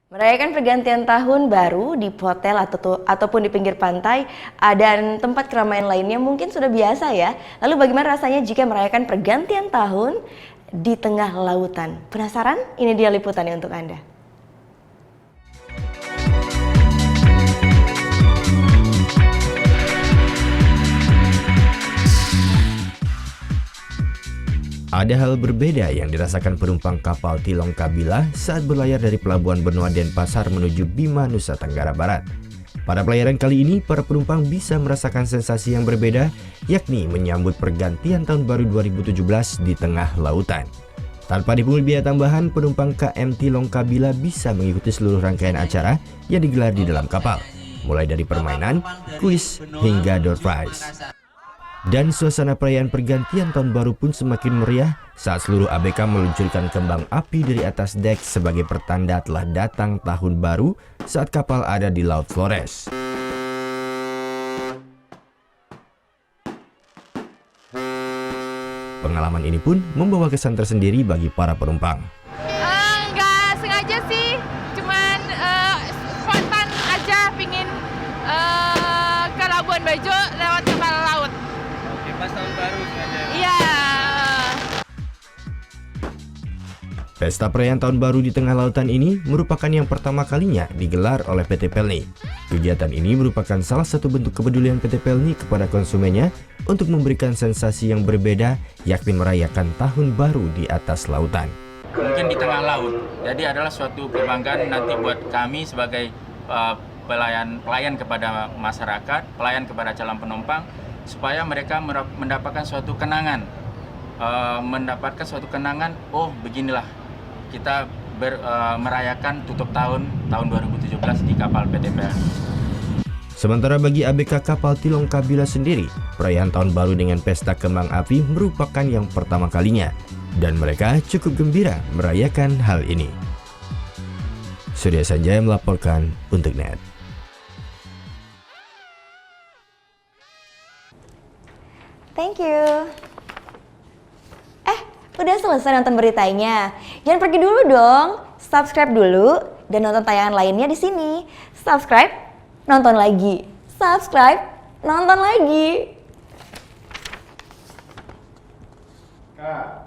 Merayakan pergantian tahun baru di hotel ataupun di pinggir pantai dan tempat keramaian lainnya mungkin sudah biasa ya. Lalu bagaimana rasanya jika merayakan pergantian tahun di tengah lautan? Penasaran? Ini dia liputannya untuk Anda. Ada hal berbeda yang dirasakan penumpang kapal Tilong Kabila saat berlayar dari Pelabuhan Benoa Denpasar menuju Bima, Nusa Tenggara Barat. Pada pelayaran kali ini, para penumpang bisa merasakan sensasi yang berbeda, yakni menyambut pergantian tahun baru 2017 di tengah lautan. Tanpa dipungut biaya tambahan, penumpang KM Tilong Kabila bisa mengikuti seluruh rangkaian acara yang digelar di dalam kapal, mulai dari permainan, kuis, hingga door prize. Dan suasana perayaan pergantian tahun baru pun semakin meriah saat seluruh ABK meluncurkan kembang api dari atas dek sebagai pertanda telah datang tahun baru saat kapal ada di Laut Flores. Pengalaman ini pun membawa kesan tersendiri bagi para penumpang. Nggak sengaja sih, cuman spontan aja pingin ke Labuan Bajo lewat kapal laut. Oke, pas tahun baru sengaja. Iya. Pesta perayaan tahun baru di tengah lautan ini merupakan yang pertama kalinya digelar oleh PT Pelni. Kegiatan ini merupakan salah satu bentuk kepedulian PT Pelni kepada konsumennya untuk memberikan sensasi yang berbeda, yakni merayakan tahun baru di atas lautan. Mungkin di tengah laut, jadi adalah suatu kebanggaan nanti buat kami sebagai pelayan kepada masyarakat, pelayan kepada calon penumpang, supaya mereka mendapatkan suatu kenangan, oh beginilah kita merayakan tutup tahun 2017 di kapal PT Pelni. Sementara bagi ABK kapal Tilong Kabila sendiri, perayaan tahun baru dengan pesta kembang api merupakan yang pertama kalinya, dan mereka cukup gembira merayakan hal ini. Surya Sanjaya melaporkan untuk NET. Thank you. Udah selesai nonton beritanya? Jangan pergi dulu dong. Subscribe dulu dan nonton tayangan lainnya di sini. Subscribe, nonton lagi. Subscribe, nonton lagi. Kak.